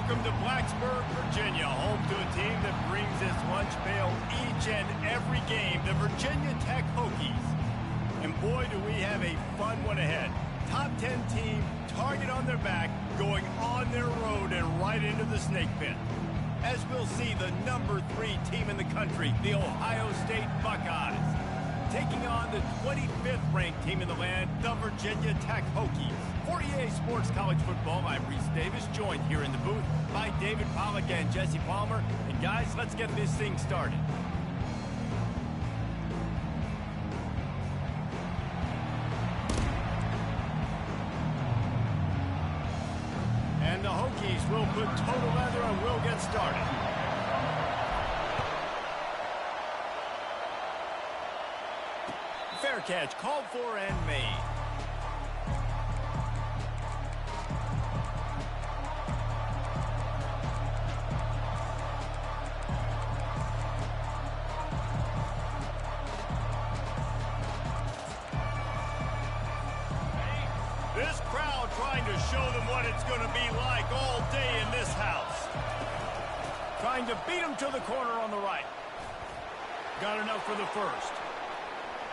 Welcome to Blacksburg, Virginia, home to a team that brings its lunch pail each and every game, the Virginia Tech Hokies. And boy, do we have a fun one ahead. Top 10 team, target on their back, going on their road and right into the snake pit. As we'll see, the number 3 team in the country, the Ohio State Buckeyes, taking on the 25th ranked team in the land, the Virginia Tech Hokies. For EA Sports College Football, I'm Reese Davis, joined here in the booth by David Pollack and Jesse Palmer. And guys, let's get this thing started. And the Hokies will put total leather and we'll get started. Fair catch called for and made. This crowd trying to show them what it's going to be like all day in this house. Trying to beat them to the corner on the right. Got enough for the first.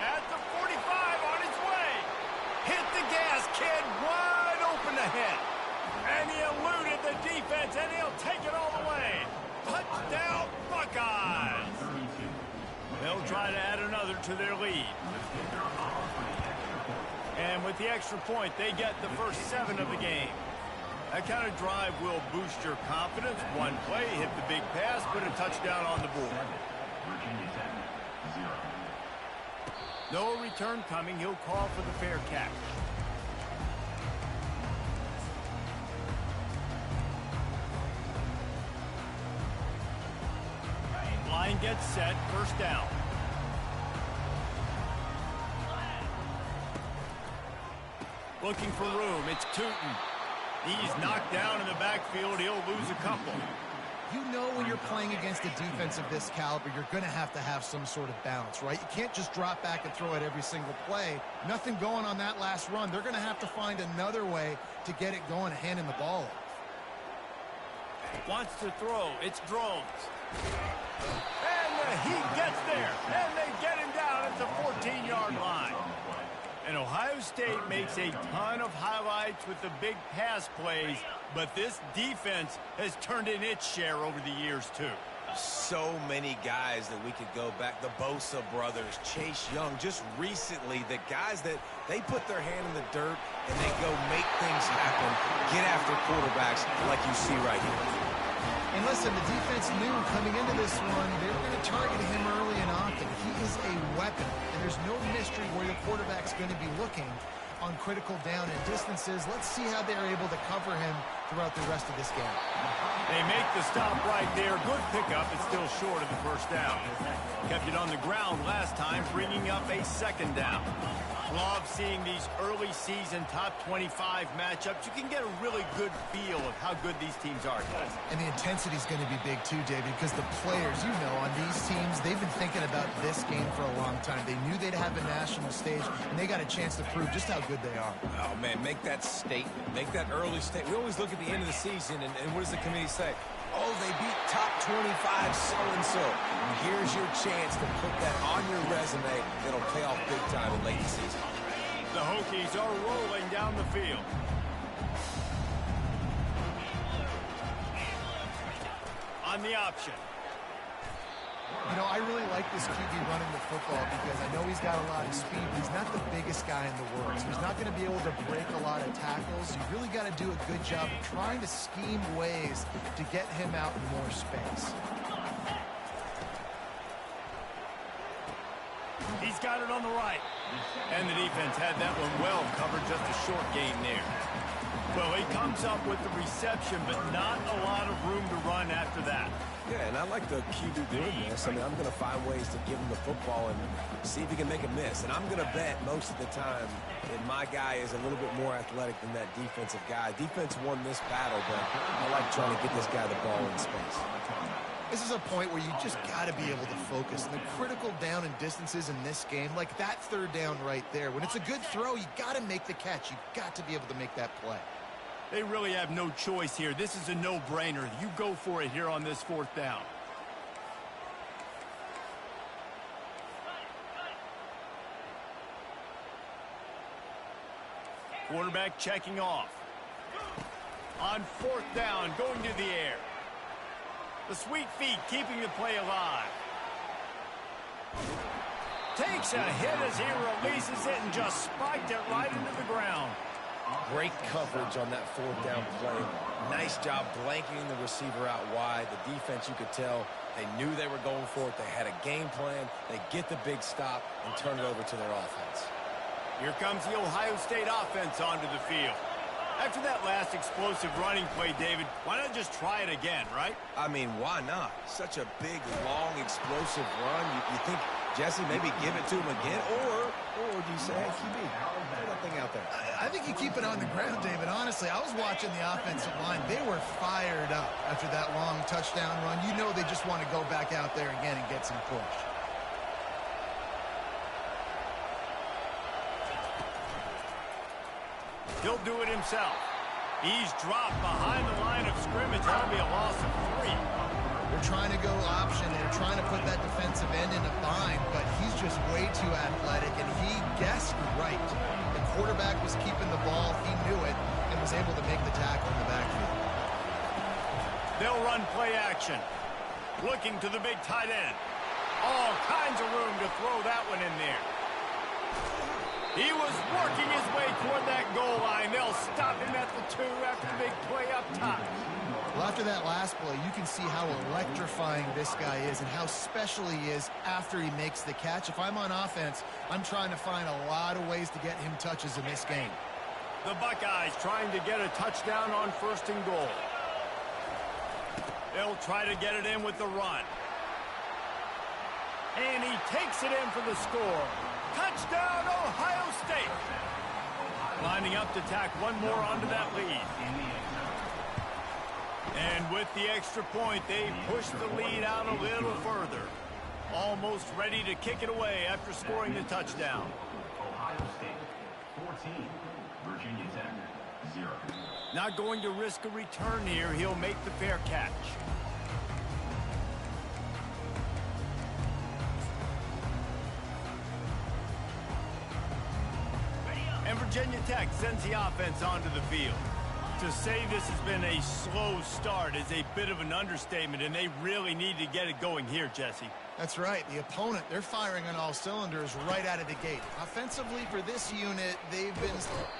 At the 45 on his way. Hit the gas, kid, wide open ahead. And he eluded the defense, and he'll take it all the way. Touchdown, Buckeyes. They'll try to add another to their lead. And with the extra point, they get the first 7 of the game. That kind of drive will boost your confidence. One play, hit the big pass, put a touchdown on the board. No return coming. He'll call for the fair catch. Line gets set. First down. Looking for room. It's Tootin. He's knocked down in the backfield. He'll lose a couple. You know when you're playing against a defense of this caliber, you're going to have some sort of balance, right? You can't just drop back and throw it every single play. Nothing going on that last run. They're going to have to find another way to get it going, handing the ball off. Wants to throw. It's Drones. And he gets there. And they get him down at the 14-yard line. And Ohio State makes a ton of highlights with the big pass plays, but this defense has turned in its share over the years, too. So many guys that we could go back. The Bosa brothers, Chase Young, just recently, the guys that they put their hand in the dirt and they go make things happen, get after quarterbacks like you see right here. And listen, the defense knew coming into this one, they were going to target him early and often. He is a weapon, and there's no mystery where your quarterback's going to be looking on critical down and distances. Let's see how they're able to cover him throughout the rest of this game. They make the stop right there. Good pickup. It's still short of the first down. Kept it on the ground last time, bringing up a second down. Love seeing these early season top 25 matchups. You can get a really good feel of how good these teams are. And the intensity is going to be big too, David, because the players, you know, on these teams, they've been thinking about this game for a long time. They knew they'd have a national stage, and they got a chance to prove just how good they are. Oh, man, make that statement. Make that early statement. We always look at the end of the season, and what does the committee say? Oh, they beat top 25 so-and-so. Here's your chance to put that on your resume. It'll pay off big time in late season. The Hokies are rolling down the field. On the option. You know, I really like this QB running the football because I know he's got a lot of speed, but he's not the biggest guy in the world. So he's not going to be able to break a lot of tackles. You really got to do a good job of trying to scheme ways to get him out in more space. He's got it on the right. And the defense had that one well covered, just a short gain there. Well, he comes up with the reception, but not a lot of room to run after that. Yeah, and I like the QB doing this. I mean, I'm going to find ways to give him the football and see if he can make a miss. And I'm going to bet most of the time that my guy is a little bit more athletic than that defensive guy. Defense won this battle, but I like trying to get this guy the ball in space. This is a point where you just got to be able to focus. The critical down and distances in this game, like that third down right there, when it's a good throw, you got to make the catch. You got to be able to make that play. They really have no choice here. This is a no-brainer. You go for it here on this 4th down. Quarterback checking off. On 4th down, going to the air. The sweet feet keeping the play alive. Takes a hit as he releases it and just spiked it right into the ground. Great coverage on that 4th down play. Nice job blanketing the receiver out wide. The defense, you could tell, they knew they were going for it. They had a game plan. They get the big stop and turn it over to their offense. Here comes the Ohio State offense onto the field. After that last explosive running play, David, why not just try it again, right? I mean, why not? Such a big, long, explosive run. You think, Jesse, maybe give it to him again? Or do you say, hey, QB, throw that thing out there? I think you keep it on the ground, David. Honestly, I was watching the offensive line. They were fired up after that long touchdown run. You know they just want to go back out there again and get some push. He'll do it himself. He's dropped behind the line of scrimmage. That'll be a loss of 3. They're trying to go option. They're trying to put that defensive end in a bind, but he's just way too athletic, and he guessed right. The quarterback was keeping the ball. He knew it and was able to make the tackle in the backfield. They'll run play action. Looking to the big tight end. All kinds of room to throw that one in there. He was working his way toward that goal line. They'll stop him at the 2 after the big play up top. Well, after that last play, you can see how electrifying this guy is and how special he is after he makes the catch. If I'm on offense, I'm trying to find a lot of ways to get him touches in this game. The Buckeyes trying to get a touchdown on 1st and goal. They'll try to get it in with the run. And he takes it in for the score. Touchdown, Ohio State. Lining up to tack one more onto that lead. And with the extra point, they push the lead out a little further. Almost ready to kick it away after scoring the touchdown. Ohio State 14, Virginia Tech 0. Not going to risk a return here. He'll make the fair catch. And Virginia Tech sends the offense onto the field. To say this has been a slow start is a bit of an understatement, and they really need to get it going here, Jesse. That's right. The opponent, they're firing on all cylinders right out of the gate. Offensively for this unit, they've been...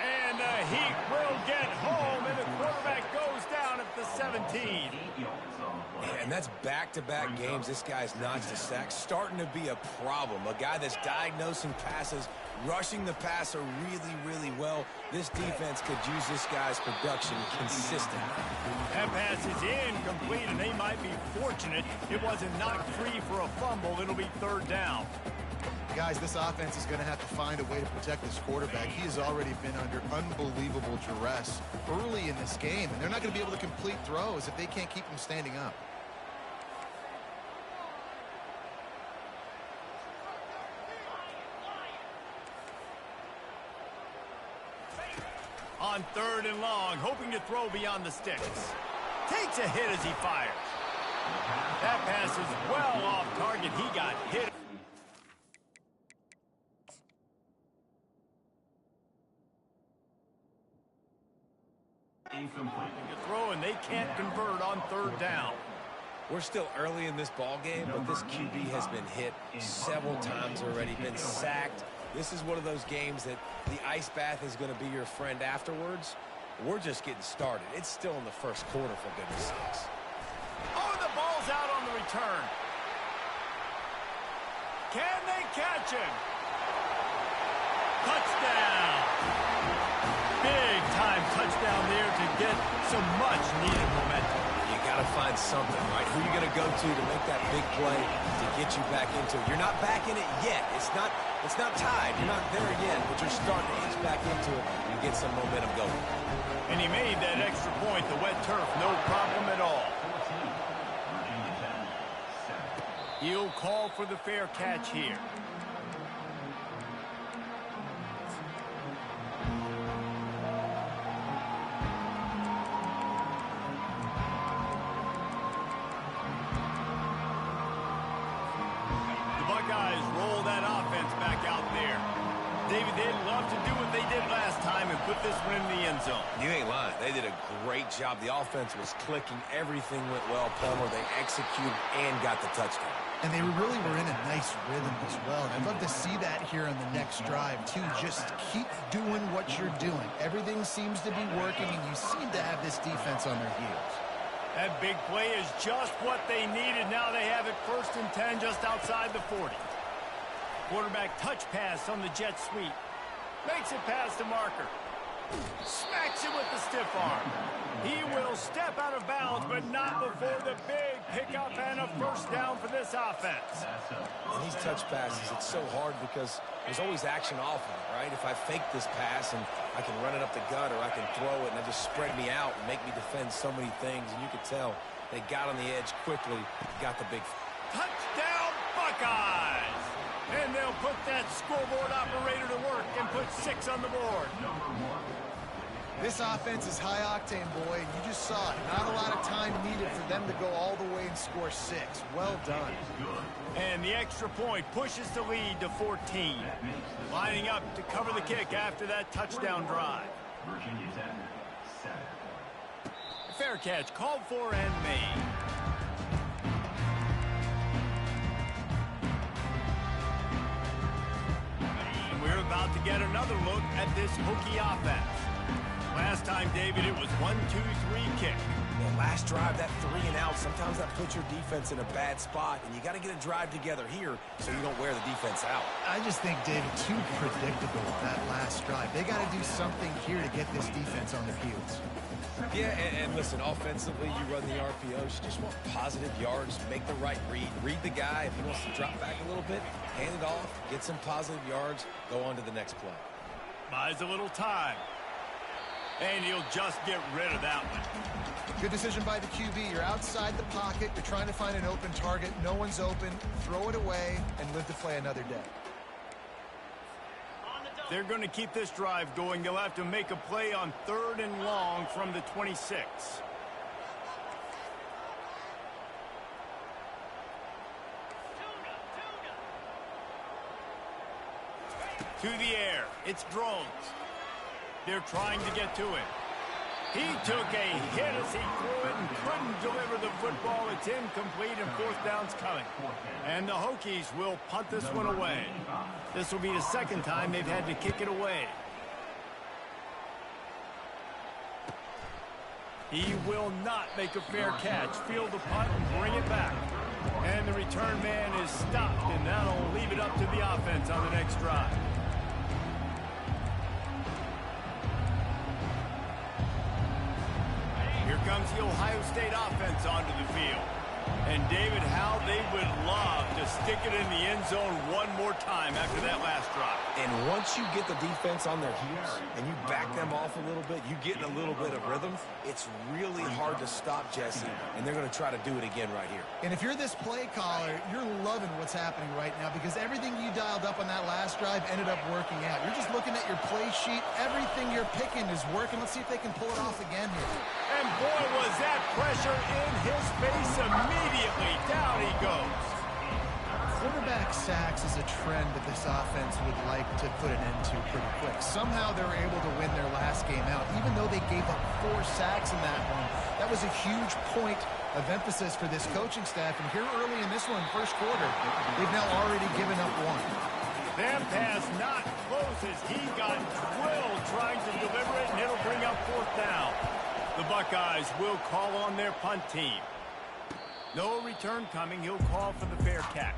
And the Heat will get home, and the quarterback goes down at the 17. And that's back-to-back games. This guy's notched a sack. Starting to be a problem. A guy that's diagnosing passes, rushing the passer really, really well. This defense could use this guy's production consistently. That pass is incomplete, and they might be fortunate it wasn't knocked free for a fumble. It'll be 3rd down. Guys, this offense is going to have to find a way to protect this quarterback. He has already been under unbelievable duress early in this game, and they're not going to be able to complete throws if they can't keep him standing up. On 3rd and long, hoping to throw beyond the sticks. Takes a hit as he fires. That pass is well off target. He got hit. Incomplete. To throw, and they can't convert on 3rd down. We're still early in this ball game, but this QB has been hit several times already, been sacked. This is one of those games that the ice bath is going to be your friend afterwards. We're just getting started. It's still in the 1st quarter, for goodness sakes. Oh, the ball's out on the return. Can they catch him? Touchdown. Big time touchdown there to get some much needed momentum. You got to find something, right? Who are you going to go to make that big play to get you back into it? You're not back in it yet. It's not tied. You're not there yet, but you're starting to ease back into it and get some momentum going. And he made that extra point, the wet turf, no problem at all. 14, Virginia Tech 7. He'll call for the fair catch here. put this one in the end zone. You ain't lying. They did a great job. The offense was clicking. Everything went well, Palmer. They executed and got the touchdown. And they really were in a nice rhythm as well. And I'd love to see that here on the next drive, too. Just keep doing what you're doing. Everything seems to be working, and you seem to have this defense on their heels. That big play is just what they needed. Now they have it 1st and 10 just outside the 40. Quarterback touch pass on the jet sweep. Makes it past the marker. Smacks it with the stiff arm. He will step out of bounds, but not before the big pickup and a 1st down for this offense. And these touch passes, it's so hard because there's always action off of it, right? If I fake this pass and I can run it up the gut or I can throw it and it just spread me out and make me defend so many things, and you could tell they got on the edge quickly, got the big... Touchdown, Buckeyes! And they'll put that scoreboard operator to work and put 6 on the board. This offense is high octane, boy, and you just saw it. Not a lot of time needed for them to go all the way and score 6. Well done. And the extra point pushes the lead to 14. Lining up to cover the kick after that touchdown drive. Virginia Tech, 7. Fair catch called for and made. And we're about to get another look at this Hokie offense. Last time, David, it was 1-2-3 kick. Yeah, last drive, that 3 and out, sometimes that puts your defense in a bad spot, and you got to get a drive together here so you don't wear the defense out. I just think, David, too predictable that last drive. They got to do something here to get this defense on their heels. Yeah, and listen, offensively, you run the RPOs. You just want positive yards, make the right read. Read the guy. If he wants to drop back a little bit, hand it off, get some positive yards, go on to the next play. Buys a little time. And he'll just get rid of that one. Good decision by the QB. You're outside the pocket. You're trying to find an open target. No one's open. Throw it away and live to play another day. They're going to keep this drive going. They'll have to make a play on 3rd and long from the 26. To the air. It's drones. They're trying to get to it. He took a hit as he threw it and couldn't deliver the football. It's incomplete and 4th down's coming. And the Hokies will punt this one away. This will be the 2nd time they've had to kick it away. He will not make a fair catch. Field the punt and bring it back. And the return man is stopped, and that'll leave it up to the offense on the next drive. Here comes the Ohio State offense onto the field. And, David, how they would love to stick it in the end zone one more time after that last drive. And once you get the defense on their heels and you back them off a little bit, you get in a little bit of rhythm, it's really hard to stop Jesse, and they're going to try to do it again right here. And if you're this play caller, you're loving what's happening right now because everything you dialed up on that last drive ended up working out. You're just looking at your play sheet. Everything you're picking is working. Let's see if they can pull it off again here. And boy, was that pressure in his face immediately. Down he goes. Quarterback sacks is a trend that this offense would like to put an end to pretty quick. Somehow they were able to win their last game out, even though they gave up 4 sacks in that one. That was a huge point of emphasis for this coaching staff. And here early in this one, 1st quarter, they've now already given up 1. That pass not close as he got drilled trying to deliver it, and it'll bring up 4th down. The Buckeyes will call on their punt team. No return coming. He'll call for the fair catch.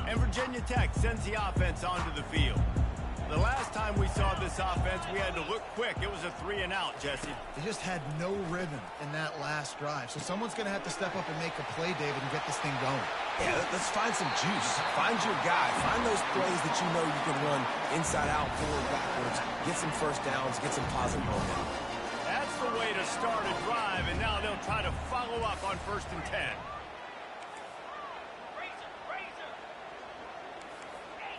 And Virginia Tech sends the offense onto the field. The last time we saw this offense, we had to look quick. It was a 3 and out, Jesse. They just had no rhythm in that last drive. So someone's going to have to step up and make a play, David, and get this thing going. Yeah, let's find some juice. Find your guy. Find those plays that you know you can run inside out, forward, backwards. Get some 1st downs. Get some positive momentum. That's the way to start a drive, and now they'll try to follow up on 1st and 10.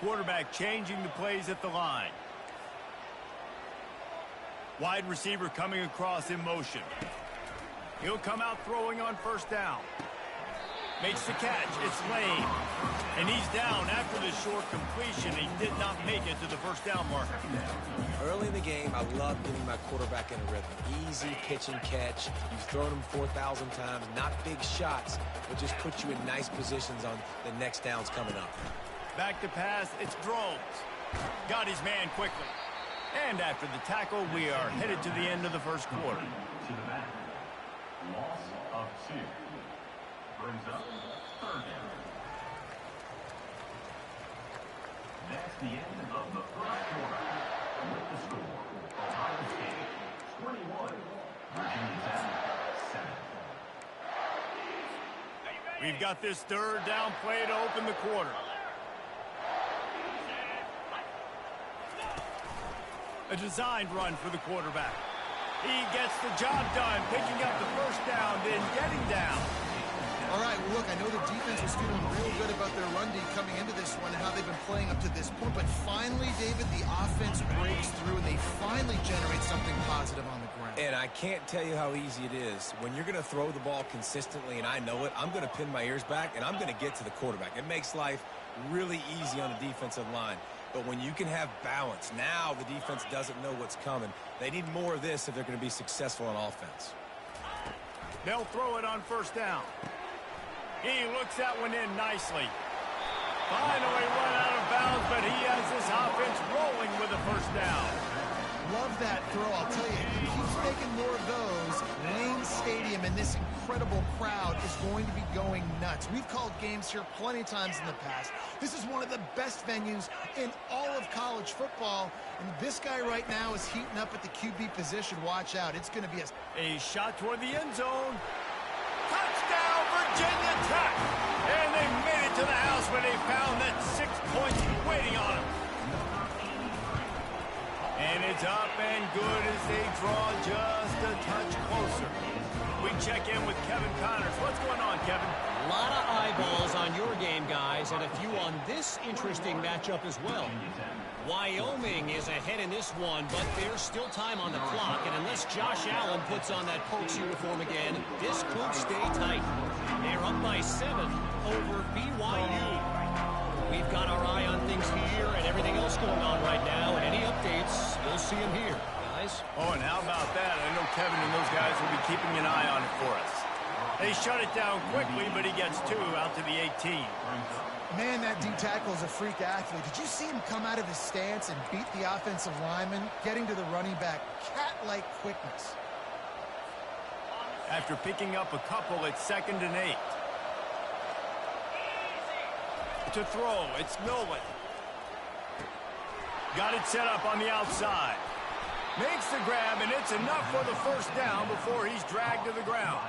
Quarterback changing the plays at the line. Wide receiver coming across in motion. He'll come out throwing on 1st down. Makes the catch. It's Lane. And he's down after the short completion. He did not make it to the first down marker. Early in the game, I love getting my quarterback in a rhythm. Easy pitch and catch. You've thrown him 4,000 times. Not big shots, but just put you in nice positions on the next downs coming up. Back to pass. It's Drones. Got his man quickly. And after the tackle, we are headed to the end of the first quarter. To the back. Loss of 2. Brings up 3rd down. That's the end of the first quarter. With the score, Ohio State 21, Virginia Tech 7. We've got this 3rd down play to open the quarter. A designed run for the quarterback. He gets the job done, picking up the first down, then getting down. All right, well, look, I know the defense was feeling real good about their run D coming into this one and how they've been playing up to this point. But finally, David, the offense breaks through, and they finally generate something positive on the ground. And I can't tell you how easy it is. When you're going to throw the ball consistently, and I know it, I'm going to pin my ears back, and I'm going to get to the quarterback. It makes life really easy on the defensive line. But when you can have balance, now the defense doesn't know what's coming. They need more of this if they're going to be successful on offense. They'll throw it on first down. He looks that one in nicely. Finally run out of bounds, but he has this offense rolling with a first down. Love that throw. I'll tell you, if he keeps making more of those, Lane Stadium and this incredible crowd is going to be going nuts. We've called games here plenty of times in the past. This is one of the best venues in all of college football, and this guy right now is heating up at the QB position. Watch out. It's going to be a shot toward the end zone. Touchdown, Virginia Tech! And they made it to the house when they found that 6 points waiting on them. And it's up and good as they draw just a touch closer. We check in with Kevin Connors. What's going on, Kevin? A lot of eyeballs on your game, guys, and a few on this interesting matchup as well. Wyoming is ahead in this one, but there's still time on the clock, and unless Josh Allen puts on that Pokes uniform again, this could stay tight. They're up by 7 over BYU. We've got our eye on things here and everything else going on right now, and any updates, you'll see them here, guys. Oh, and how about that? I know Kevin and those guys will be keeping an eye on it for us. They shut it down quickly, but he gets 2 out to the 18. Man, that D tackle is a freak athlete. Did you see him come out of his stance and beat the offensive lineman, getting to the running back? Cat-like quickness. After picking up a couple, it's 2nd and 8. To throw, it's Nolan. Got it set up on the outside. Makes the grab, and it's enough for the first down before he's dragged to the ground.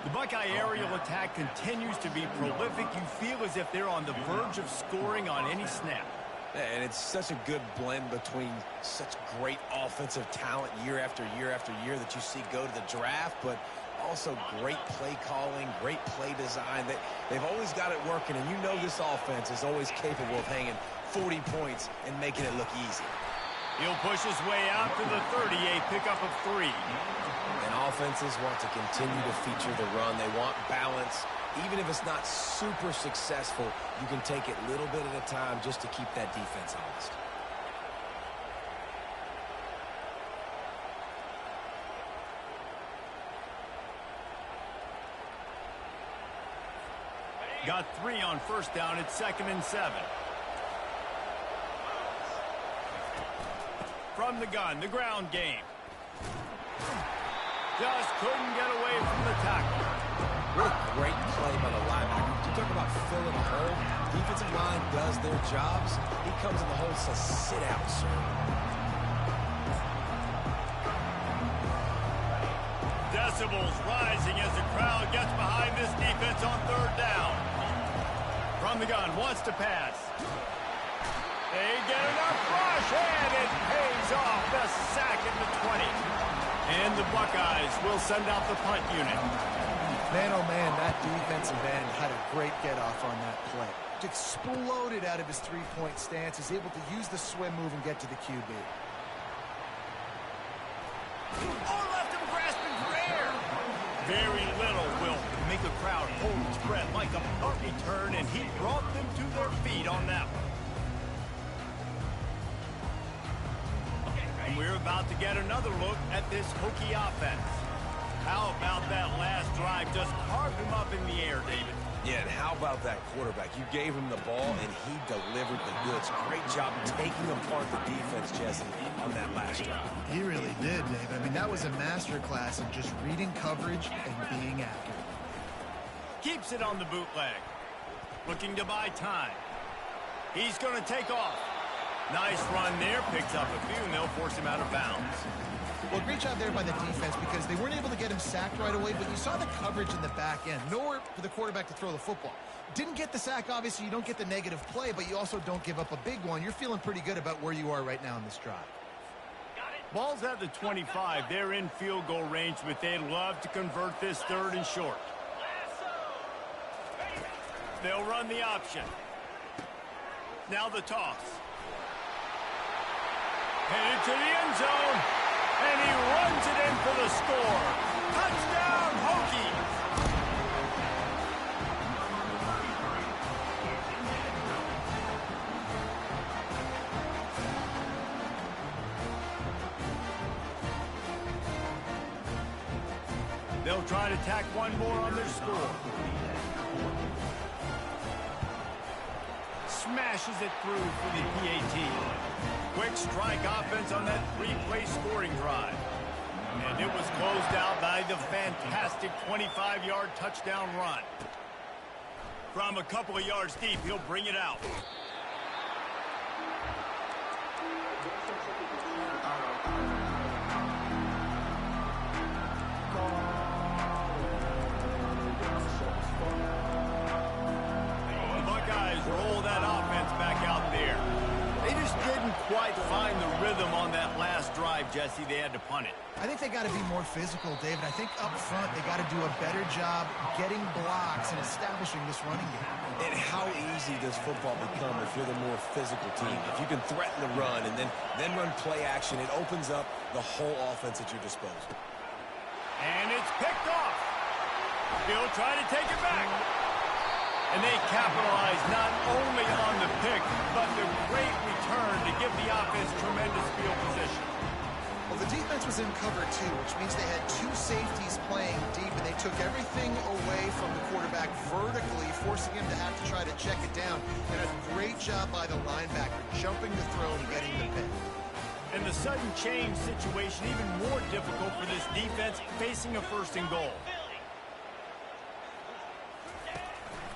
The Buckeye aerial attack continues to be prolific. You feel as if they're on the verge of scoring on any snap. And it's such a good blend between such great offensive talent year after year after year that you see go to the draft, but also great play calling, great play design. They've always got it working, and you know this offense is always capable of hanging 40 points and making it look easy. He'll push his way out to the 38, pickup of 3. And offenses want to continue to feature the run. They want balance. Even if it's not super successful, you can take it little bit at a time just to keep that defense honest. Got 3 on first down. It's 2nd and 7. From the gun, the ground game. Just couldn't get away from the tackle. What a great play by the linebacker. You talk about filling a hole. Defensive line does their jobs. He comes in the hole and says, sit out, sir. Decibels rising as the crowd gets behind this defense on 3rd down. From the gun, wants to pass. They get enough rush, and it pays off. The sack at the 20. And the Buckeyes will send out the punt unit. Man, oh man, that defensive end had a great get-off on that play. Exploded out of his three-point stance. Is able to use the swim move and get to the QB. Oh, left him grasping for air. Very little will make a crowd hold its breath like a punt return, and he brought them to their feet on that one. And we're about to get another look at this Hokie offense. How about that last drive? Just carved him up in the air, David. Yeah, and how about that quarterback? You gave him the ball, and he delivered the goods. Great job taking apart the defense, Jesse, on that last drive. He really did, Dave. I mean, that was a masterclass in just reading coverage and being accurate. Keeps it on the bootleg. Looking to buy time. He's going to take off. Nice run there. Picks up a few, and they'll force him out of bounds. Well, great job there by the defense because they weren't able to get him sacked right away, but you saw the coverage in the back end. Nowhere for the quarterback to throw the football. Didn't get the sack, obviously. You don't get the negative play, but you also don't give up a big one. You're feeling pretty good about where you are right now in this drive. Ball's at the 25. They're in field goal range, but they'd love to convert this 3rd and short. They'll run the option. Now the toss. Headed to the end zone. And he runs it in for the score. Touchdown, Hokies! They'll try to tack one more on their score. Smashes it through for the PAT. Quick strike offense on that 3-play scoring drive. And it was closed out by the fantastic 25-yard touchdown run. From a couple of yards deep, he'll bring it out. The Buckeyes roll that offense back out there. They just didn't quite find the rhythm on that last drive, Jesse. They had to punt it. I think they got to be more physical, David. I think up front they got to do a better job getting blocks and establishing this running game. And how easy does football become if you're the more physical team? If you can threaten the run and then run play action, it opens up the whole offense at your disposal. And it's picked off. He'll try to take it back. And they capitalize not only on the pick, but the great return to give the offense tremendous field position. Well, the defense was in cover 2, which means they had 2 safeties playing deep, and they took everything away from the quarterback vertically, forcing him to have to try to check it down. And a great job by the linebacker, jumping the throw and getting the pick. And the sudden change situation even more difficult for this defense facing a 1st and goal.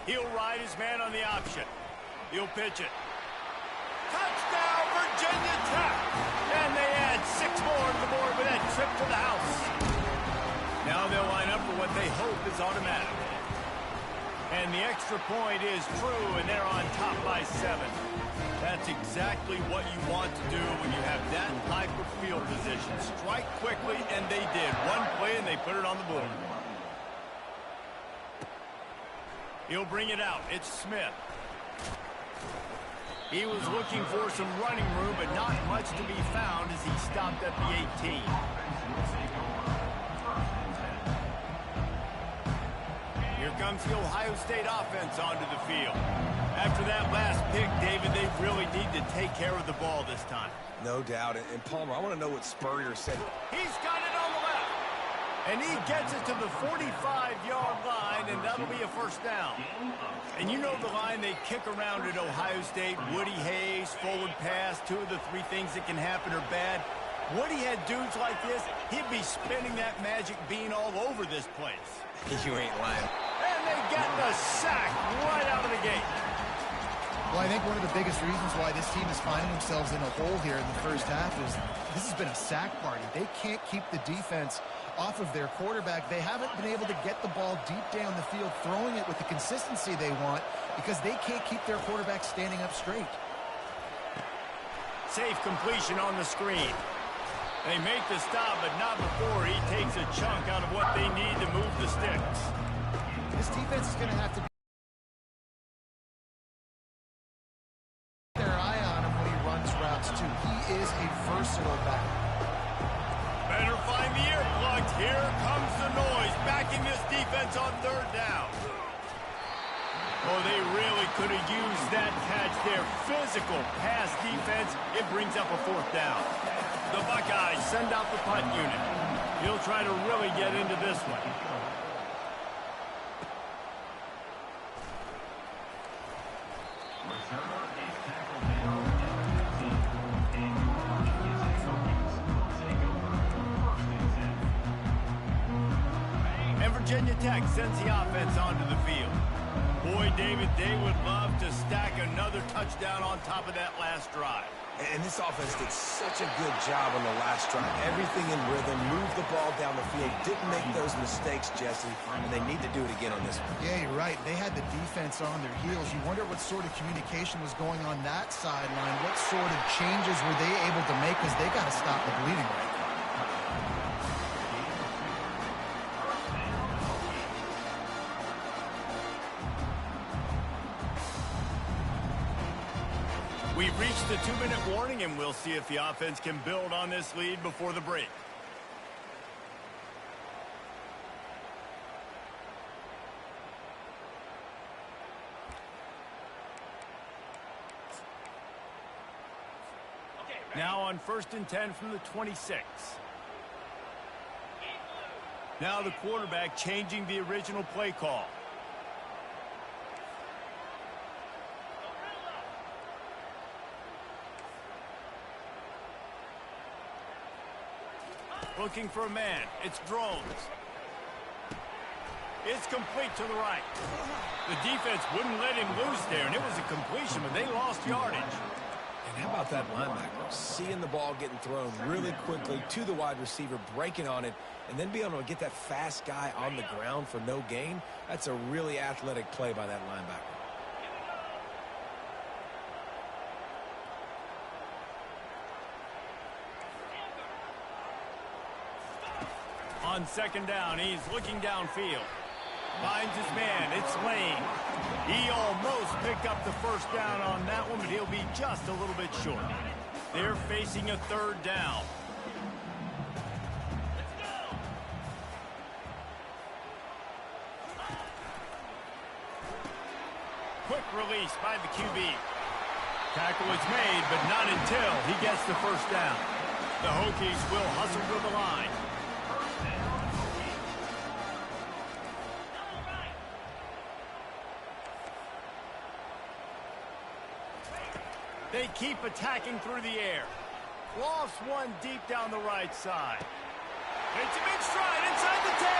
He'll ride his man on the option. He'll pitch it. Touchdown, Virginia Tech! And they add 6 more to the board with that trip to the house. Now they'll line up for what they hope is automatic. And the extra point is true, and they're on top by 7. That's exactly what you want to do when you have that type of field position. Strike quickly, and they did. One play, and they put it on the board. He'll bring it out. It's Smith. He was looking for some running room, but not much to be found as he stopped at the 18. Here comes the Ohio State offense onto the field. After that last pick, David, they really need to take care of the ball this time. No doubt. And Palmer, I want to know what Spurrier said. He's got it on the left. And he gets it to the 45-yard line, and that'll be a 1st down. And you know the line they kick around at Ohio State, Woody Hayes, forward pass, 2 of the 3 things that can happen are bad. Woody had dudes like this, he'd be spinning that magic bean all over this place. You ain't lying. And they get the sack right out of the gate. Well, I think one of the biggest reasons why this team is finding themselves in a hole here in the 1st half is this has been a sack party. They can't keep the defense off of their quarterback. They haven't been able to get the ball deep down the field, throwing it with the consistency they want because they can't keep their quarterback standing up straight. Safe completion on the screen. They make the stop, but not before he takes a chunk out of what they need to move the sticks. This defense is going to have to keep their eye on him when he runs routes, too. He is a versatile back. Better find the earplugs. Here comes the noise, backing this defense on third down. Oh, they really could have used that catch there. Physical pass defense. It brings up a fourth down. The Buckeyes send out the punt unit. He'll try to really get into this one. And Virginia Tech sends the offense onto the field. Boy, David, they would love to stack another touchdown on top of that last drive. And this offense did such a good job on the last drive. Everything in rhythm, moved the ball down the field, didn't make those mistakes, Jesse, and they need to do it again on this one. Yeah, you're right. They had the defense on their heels. You wonder what sort of communication was going on that sideline. What sort of changes were they able to make, because they got to stop the bleeding right now. We've reached the 2-minute warning, and we'll see if the offense can build on this lead before the break. Now on 1st and 10 from the 26. Now the quarterback changing the original play call. Looking for a man. It's Drones. It's complete to the right. The defense wouldn't let him loose there, and it was a completion, but they lost yardage. And how about that linebacker? Seeing the ball getting thrown really quickly to the wide receiver, breaking on it, and then being able to get that fast guy on the ground for no gain. That's a really athletic play by that linebacker. On 2nd down, he's looking downfield. Finds his man. It's Lane. He almost picked up the 1st down on that one, but he'll be just a little bit short. They're facing a 3rd down. Quick release by the QB. Tackle is made, but not until he gets the 1st down. The Hokies will hustle to the line. They keep attacking through the air. Lofts one deep down the right side. It's a big stride inside the 10.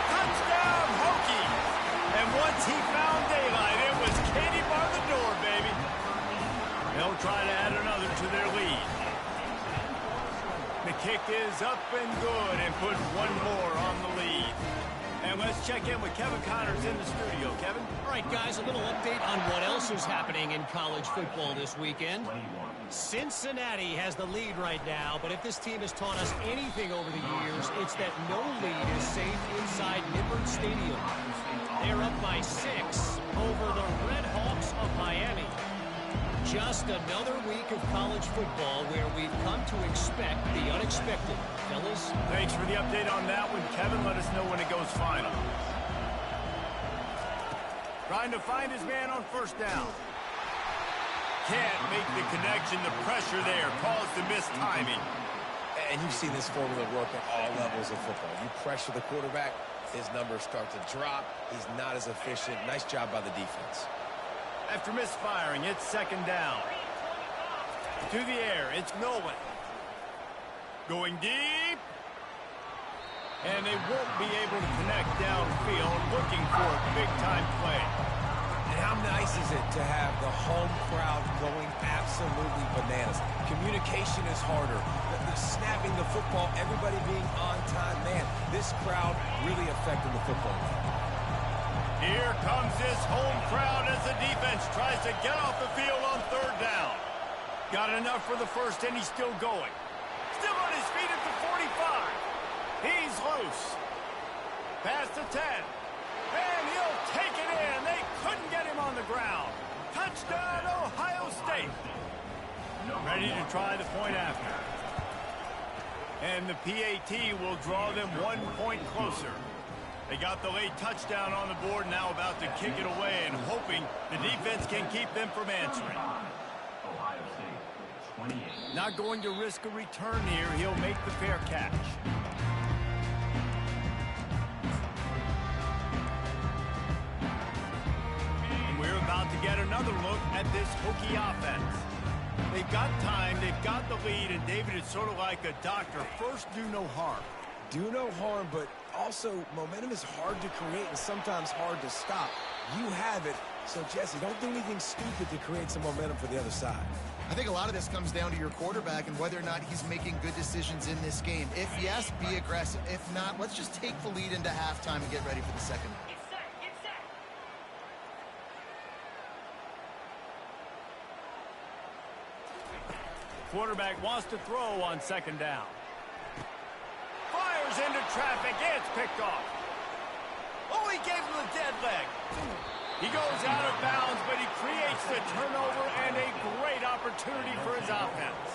Touchdown, Hokies. And once he found daylight, it was Katie bar the door, baby. They'll try to add another to their lead. The kick is up and good and put one more on the lead. And let's check in with Kevin Connors in the studio. Kevin? All right, guys, a little update on what else is happening in college football this weekend. Cincinnati has the lead right now, but if this team has taught us anything over the years, it's that no lead is safe inside Nippert Stadium. They're up by 6 over the Red Hawks of Miami. Just another week of college football where we've come to expect the unexpected. Fellas? Thanks for the update on that one, Kevin. Let us know when it goes final. Trying to find his man on 1st down. Can't make the connection. The pressure there caused the missed timing. And you've seen this formula work at all levels of football. You pressure the quarterback, his numbers start to drop. He's not as efficient. Nice job by the defense. After misfiring, it's 2nd down. To the air, it's Nolan. Going deep. And they won't be able to connect downfield, looking for a big-time play. And how nice is it to have the home crowd going absolutely bananas? Communication is harder. The snapping the football, everybody being on time. Man, this crowd really affecting the football game. Here comes this home crowd as the defense tries to get off the field on 3rd down. Got enough for the 1st, and he's still going. Still on his feet at the 45. He's loose. Past the 10. And he'll take it in. They couldn't get him on the ground. Touchdown, Ohio State. Ready to try the point after. And the PAT will draw them 1 point closer. They got the late touchdown on the board, now about to kick it away and hoping the defense can keep them from answering. Ohio State, 28. Not going to risk a return here. He'll make the fair catch. And we're about to get another look at this Hokie offense. They've got time, they've got the lead, and David is sort of like a doctor. First, do no harm. Do no harm, but also momentum is hard to create and sometimes hard to stop. You have it, so Jesse, don't do anything stupid to create some momentum for the other side. I think a lot of this comes down to your quarterback and whether or not he's making good decisions in this game. If yes, be aggressive. If not, let's just take the lead into halftime and get ready for the second. Quarterback wants to throw on second down. Fires into traffic. It's picked off. Oh, he gave him the dead leg. He goes out of bounds, but he creates the turnover and a great opportunity for his offense.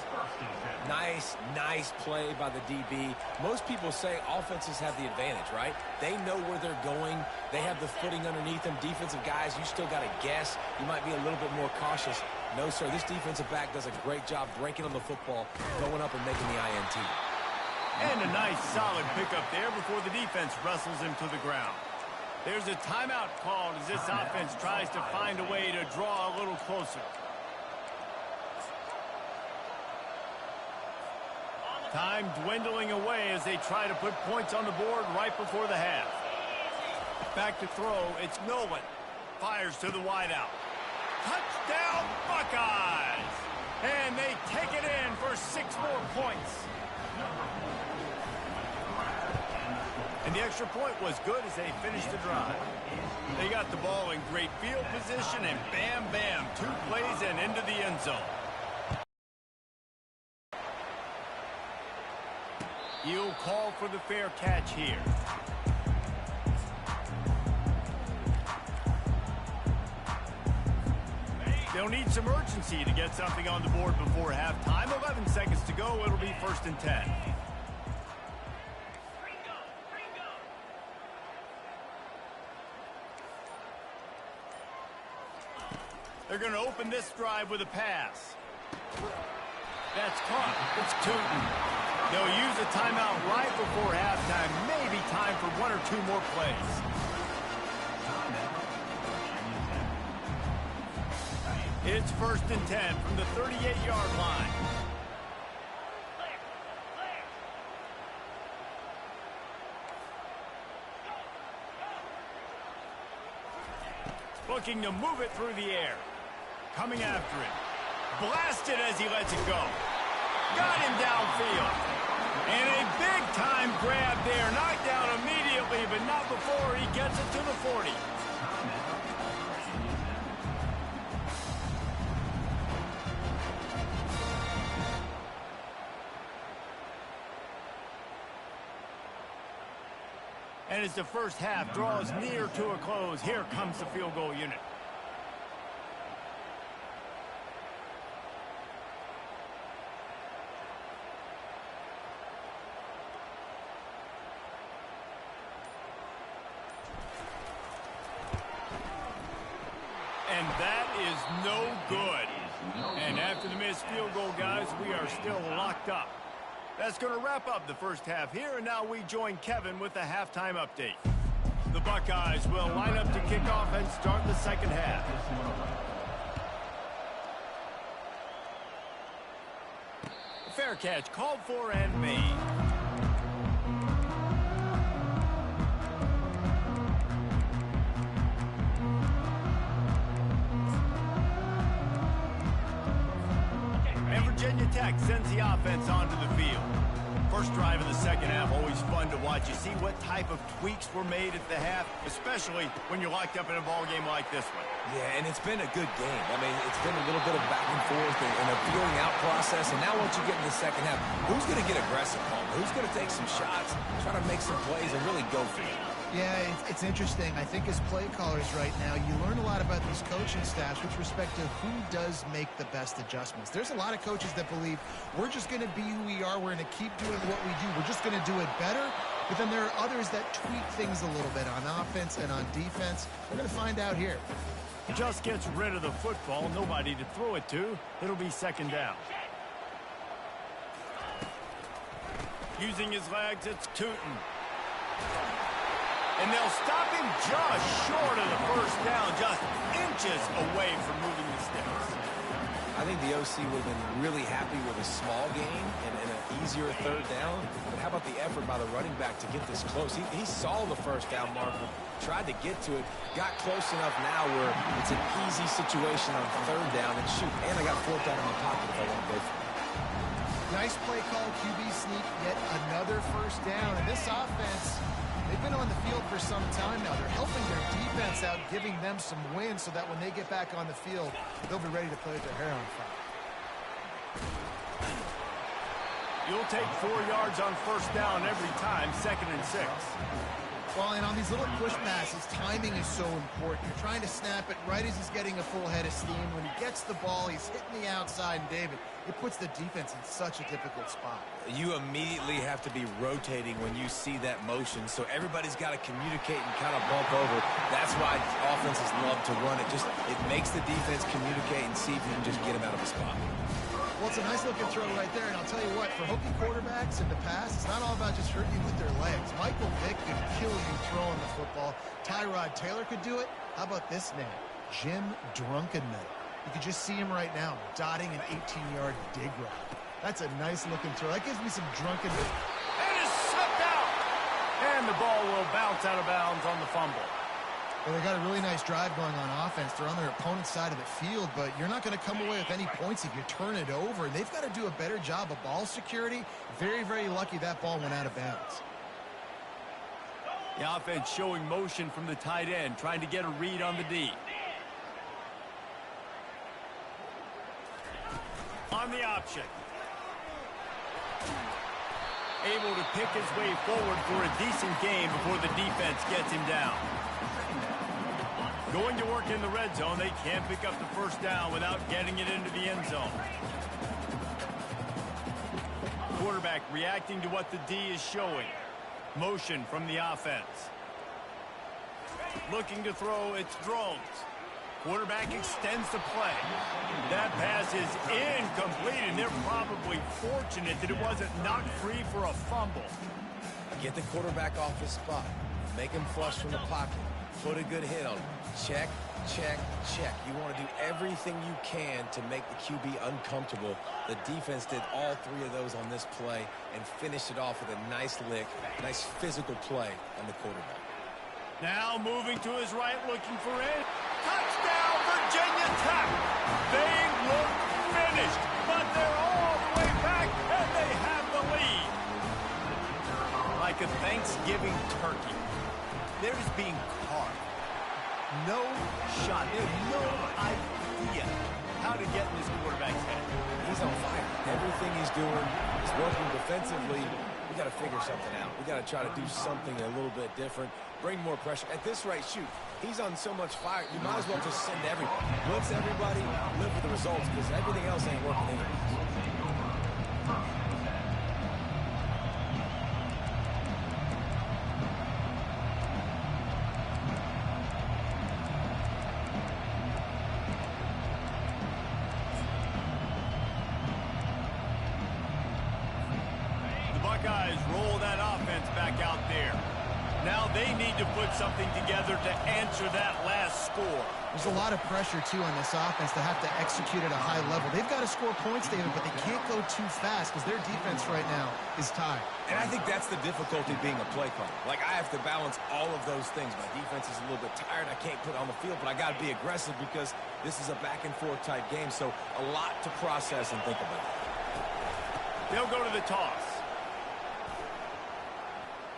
Nice play by the DB. Most people say offenses have the advantage, right? They know where they're going. They have the footing underneath them. Defensive guys, you still got to guess. You might be a little bit more cautious. No, sir, this defensive back does a great job breaking on the football, going up and making the INT. And a nice, solid pickup there before the defense wrestles him to the ground. There's a timeout called as this offense tries to find a way to draw a little closer. Time dwindling away as they try to put points on the board right before the half. Back to throw, it's Nolan. Fires to the wideout. Touchdown, Buckeyes! And they take it in for 6 more points. And the extra point was good as they finished the drive. They got the ball in great field position, and bam, bam, 2 plays and into the end zone. He'll call for the fair catch here. They'll need some urgency to get something on the board before halftime. 11 seconds to go. It'll be 1st and 10. They're going to open this drive with a pass. That's caught. It's Tootin. They'll use a timeout right before halftime. Maybe time for 1 or 2 more plays. It's 1st and 10 from the 38-yard line. Looking to move it through the air. Coming after it. Blasted as he lets it go. Got him downfield. And a big-time grab there. Knocked down immediately, but not before he gets it to the 40. And as the first half draws near to a close, here comes the field goal unit. And that is no good. And after the missed field goal, guys, we are still locked up. That's going to wrap up the first half here, and now we join Kevin with the halftime update. The Buckeyes will line up to kick off and start the second half. A fair catch called for and made. Virginia Tech sends the offense onto the field. First drive of the second half, always fun to watch. You see what type of tweaks were made at the half, especially when you're locked up in a ball game like this one. Yeah, and it's been a good game. I mean, it's been a little bit of back and forth and a feeling out process. And now once you get in the second half, who's going to get aggressive, Paul? Who's going to take some shots, try to make some plays, and really go for it? Yeah, it's interesting. I think as play callers right now, you learn a lot about these coaching staffs with respect to who does make the best adjustments. There's a lot of coaches that believe we're just going to be who we are. We're going to keep doing what we do. We're just going to do it better. But then there are others that tweak things a little bit on offense and on defense. We're going to find out here. Just gets rid of the football. Nobody to throw it to. It'll be second down. Using his legs, it's Tootin. And they'll stop him just short of the first down, just inches away from moving the sticks. I think the OC would have been really happy with a small gain and an easier third down. But how about the effort by the running back to get this close? He saw the first down marker, tried to get to it, got close enough now where it's an easy situation on third down. And shoot, and I got fourth down in my pocket if I want to go for it. Nice play call, QB sneak, yet another first down. And this offense, they've been on the field for some time now. They're helping their defense out, giving them some wins so that when they get back on the field, they'll be ready to play with their hair on fire. You'll take 4 yards on first down every time, 2nd and 6. Well, and on these little push passes, timing is so important. You're trying to snap it right as he's getting a full head of steam. When he gets the ball, he's hitting the outside, and David, it puts the defense in such a difficult spot. You immediately have to be rotating when you see that motion, so everybody's got to communicate and kind of bump over. That's why offenses love to run it. It makes the defense communicate and see if you can just get him out of a spot. Well, it's a nice-looking throw right there, and I'll tell you what, for Hokie quarterbacks in the past, it's not all about just hurting you with their legs. Michael Vick could kill you throwing the football. Tyrod Taylor could do it. How about this name? Jim Drunkenmiller. You can just see him right now, dotting an 18-yard dig route. That's a nice-looking throw. That gives me some drunken... It is slipped out! And the ball will bounce out of bounds on the fumble. Well, they got a really nice drive going on offense. They're on their opponent's side of the field, but you're not going to come away with any points if you turn it over. And they've got to do a better job of ball security. Very, very lucky that ball went out of bounds. The offense showing motion from the tight end, trying to get a read on the D. On the option. Able to pick his way forward for a decent game before the defense gets him down. Going to work in the red zone. They can't pick up the first down without getting it into the end zone. Quarterback reacting to what the D is showing. Motion from the offense. Looking to throw, it's Drones. Quarterback extends the play. That pass is incomplete, and they're probably fortunate that it wasn't knocked free for a fumble. Get the quarterback off his spot. Make him flush from the pocket. Put a good hit on him. Check, check, check. You want to do everything you can to make the QB uncomfortable. The defense did all 3 of those on this play and finished it off with a nice lick, nice physical play on the quarterback. Now moving to his right, looking for it. Touchdown, Virginia Tech. They look finished, but they're all the way back, and they have the lead. Like a Thanksgiving turkey, they're just being carved. No shot. They have no idea how to get in this quarterback's head. He's on fire. Everything he's doing is working defensively. We got to figure something out. We got to try to do something a little bit different. Bring more pressure. At this rate, shoot, he's on so much fire, you might as well just send everybody. Blitz everybody, live with the results, because everything else ain't working anyway. The Buckeyes roll that offense back out there. Now they need to put something together to answer that last score. There's a lot of pressure, too, on this offense to have to execute at a high level. They've got to score points, David, but they can't go too fast because their defense right now is tired. And I think that's the difficulty being a play caller. Like, I have to balance all of those things. My defense is a little bit tired. I can't put it on the field, but I got to be aggressive because this is a back-and-forth type game, so a lot to process and think about. They'll go to the toss.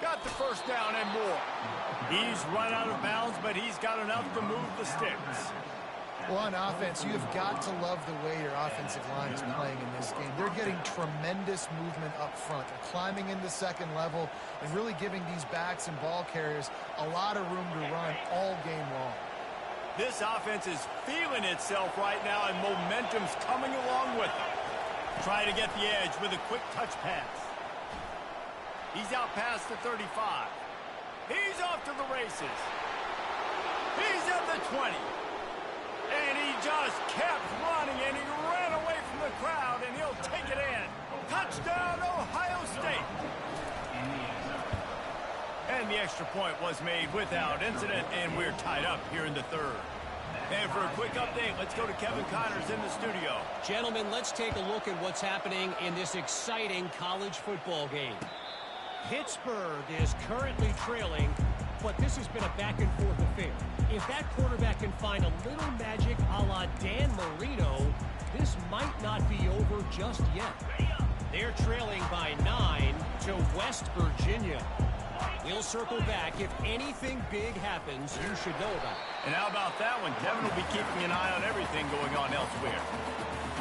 Got the first down and more. He's run out of bounds, but he's got enough to move the sticks. Well, on offense, you have got to love the way your offensive line is playing in this game. They're getting tremendous movement up front. They're climbing into second level and really giving these backs and ball carriers a lot of room to run all game long. This offense is feeling itself right now, and momentum's coming along with it. Try to get the edge with a quick touch pass. He's out past the 35. He's off to the races. He's at the 20. And he just kept running, and he ran away from the crowd, and he'll take it in. Touchdown, Ohio State. And the extra point was made without incident, and we're tied up here in the third. And for a quick update, let's go to Kevin Connors in the studio. Gentlemen, let's take a look at what's happening in this exciting college football game. Pittsburgh is currently trailing, but this has been a back-and-forth affair. If that quarterback can find a little magic a la Dan Marino, this might not be over just yet. They're trailing by 9 to West Virginia. We'll circle back. If anything big happens, you should know about it. And how about that one? Kevin will be keeping an eye on everything going on elsewhere.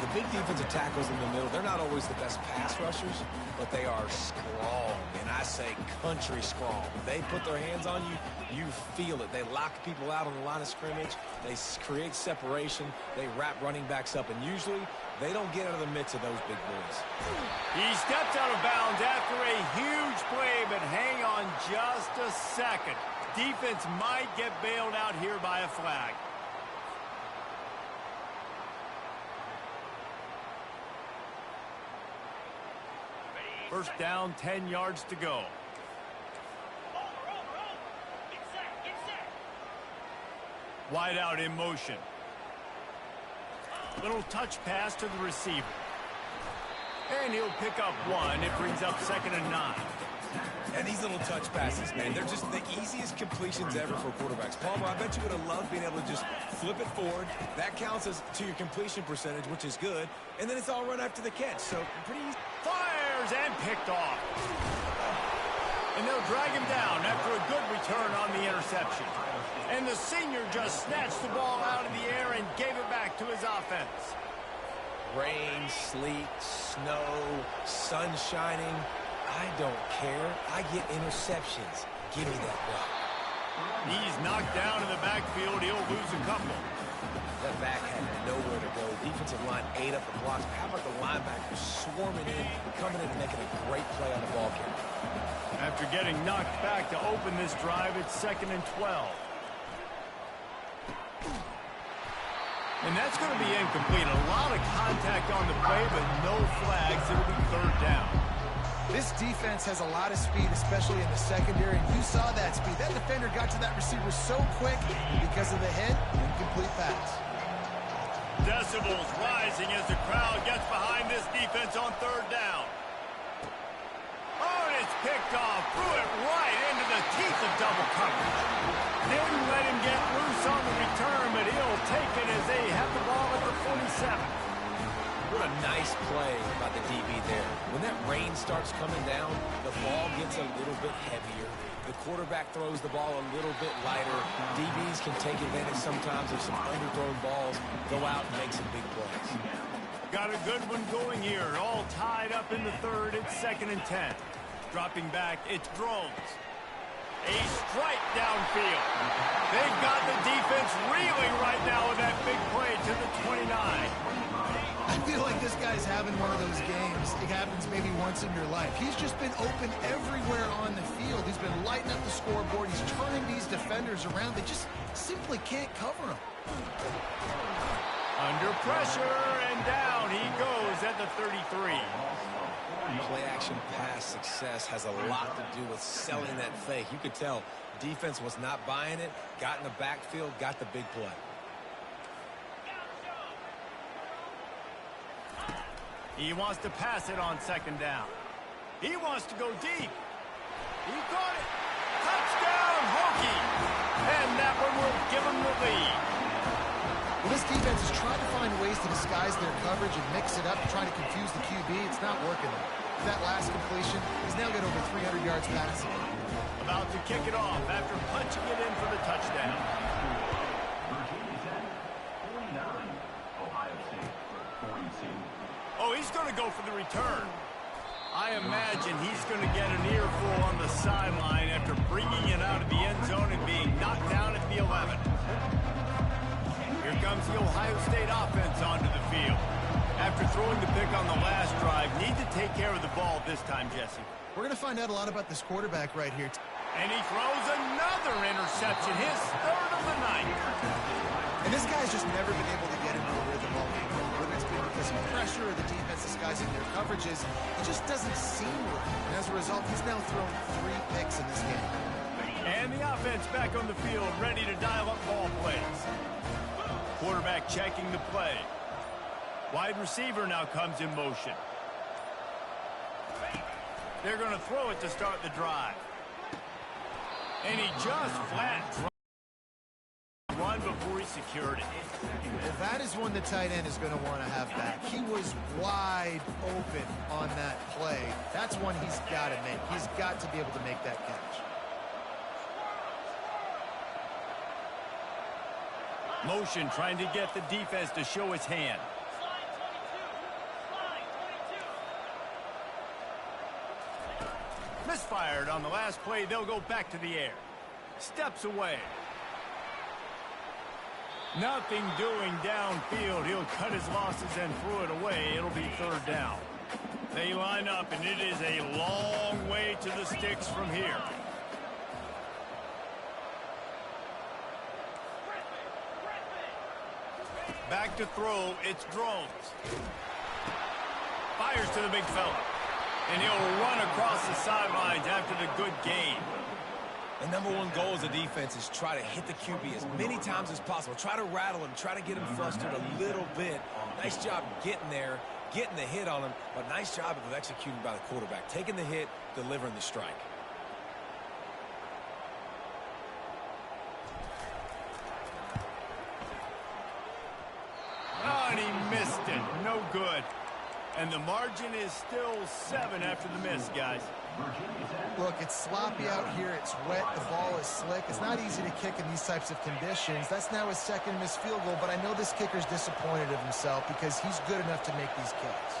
The big defensive tackles in the middle, they're not always the best pass rushers, but they are strong, and I say country strong. They put their hands on you, you feel it. They lock people out on the line of scrimmage. They create separation. They wrap running backs up, and usually they don't get out of the midst of those big boys. He stepped out of bounds after a huge play, but hang on just a second. Defense might get bailed out here by a flag. First down, 10 yards to go. Wide out in motion. Little touch pass to the receiver. And he'll pick up one. It brings up 2nd and 9. And these little touch passes, man, they're just the easiest completions ever for quarterbacks. Palmer, I bet you would have loved being able to just flip it forward. That counts as to your completion percentage, which is good. And then it's all run after the catch. So pretty easy. Fires and picked off. And they'll drag him down after a good return on the interception. And the senior just snatched the ball out of the air and gave it back to his offense. Rain, sleet, snow, sun shining. I don't care. I get interceptions. Give me that rock. He's knocked down in the backfield. He'll lose a couple. That back had nowhere to go. Defensive line ate up the blocks. How about the linebackers swarming in, coming in and making a great play on the ball carrier? After getting knocked back to open this drive, it's 2nd and 12. And that's going to be incomplete. A lot of contact on the play, but no flags. It'll be 3rd down. This defense has a lot of speed, especially in the secondary, and you saw that speed. That defender got to that receiver so quick, and because of the hit, incomplete pass. Decibels rising as the crowd gets behind this defense on 3rd down. Oh, and it's picked off. Threw it right into the teeth of double coverage. Didn't let him get loose on the return, but he'll take it as they have the ball at the 47. What a nice play by the DB there. When that rain starts coming down, the ball gets a little bit heavier. The quarterback throws the ball a little bit lighter. DBs can take advantage sometimes of some underthrown balls, go out and make some big plays. Got a good one going here. All tied up in the 3rd. It's 2nd and 10. Dropping back, it's Drones. A strike downfield. They've got the defense reeling right now with that big play to the 29. I feel like this guy's having one of those games. It happens maybe once in your life. He's just been open everywhere on the field. He's been lighting up the scoreboard. He's turning these defenders around. They just simply can't cover him. Under pressure, and down he goes at the 33. Play-action pass success has a lot to do with selling that fake. You could tell defense was not buying it, got in the backfield, got the big play. He wants to pass it on 2nd down. He wants to go deep. He caught it. Touchdown, Hokie. And that one will give him the lead. Well, this defense is trying to find ways to disguise their coverage and mix it up, trying to confuse the QB. It's not working. That last completion, he's now got over 300 yards passing. About to kick it off after punching it in for the touchdown. Oh, he's going to go for the return. I imagine he's going to get an earful on the sideline after bringing it out of the end zone and being knocked down at the 11. Here comes the Ohio State offense onto the field. After throwing the pick on the last drive, need to take care of the ball this time, Jesse. We're going to find out a lot about this quarterback right here. And he throws another interception, his third of the night. And this guy's just never been able to get into a rhythm all game long. Whether it's been because of pressure or the defense disguising their coverages, he just doesn't seem right. And as a result, he's now thrown 3 picks in this game. And the offense back on the field, ready to dial up ball plays. Quarterback checking the play. Wide receiver now comes in motion. They're going to throw it to start the drive. And he just flat run before he secured it. Well, that is one the tight end is going to want to have back. He was wide open on that play. That's one he's got to make. He's got to be able to make that catch. Motion trying to get the defense to show his hand. Misfired on the last play. They'll go back to the air. Steps away. Nothing doing downfield. He'll cut his losses and throw it away. It'll be third down. They line up, and it is a long way to the sticks from here. Back to throw. It's Drones. Fires to the big fella. And he'll run across the sidelines after the good gain. The number one goal as a defense is try to hit the QB as many times as possible. Try to rattle him, try to get him flustered a little bit. Nice job getting there, getting the hit on him, but nice job of executing by the quarterback. Taking the hit, delivering the strike. Oh, and he missed it. No good. And the margin is still 7 after the miss, guys. Look, it's sloppy out here. It's wet. The ball is slick. It's not easy to kick in these types of conditions. That's now his second missed field goal, but I know this kicker's disappointed of himself because he's good enough to make these kicks.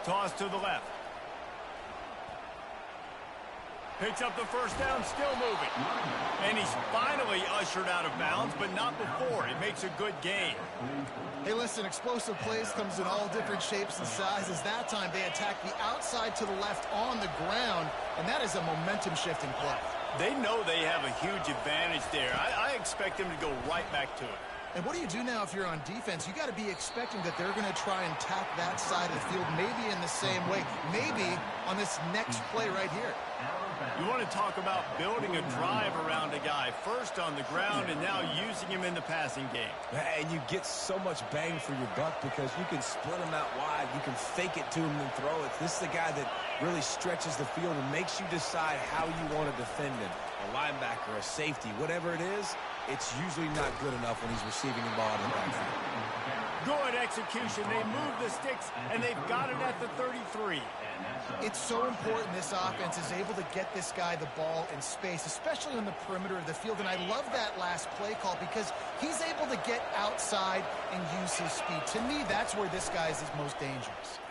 Toss to the left. Picks up the first down, still moving. And he's finally ushered out of bounds, but not before. It makes a good gain. Hey, listen, explosive plays comes in all different shapes and sizes. That time they attack the outside to the left on the ground, and that is a momentum-shifting play. They know they have a huge advantage there. I expect them to go right back to it. And what do you do now if you're on defense? You got to be expecting that they're going to try and tack that side of the field, maybe in the same way, maybe on this next play right here. You want to talk about building a drive around a guy, first on the ground and now using him in the passing game. And you get so much bang for your buck because you can split him out wide. You can fake it to him and throw it. This is the guy that really stretches the field and makes you decide how you want to defend him. A linebacker, a safety, whatever it is, it's usually not good enough when he's receiving the ball in the backfield. Good execution. They move the sticks, and they've got it at the 33. It's so important this offense is able to get this guy the ball in space, especially on the perimeter of the field. And I love that last play call because he's able to get outside and use his speed. To me, that's where this guy is his most dangerous.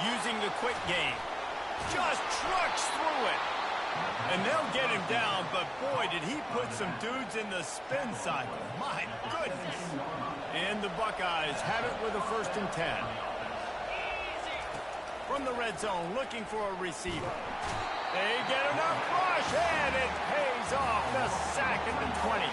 Using the quick game. Just trucks through it. And they'll get him down, but boy, did he put some dudes in the spin cycle. My goodness. And the Buckeyes have it with a 1st and 10. From the red zone, looking for a receiver. They get enough rush, and it pays off. The sack at the 20.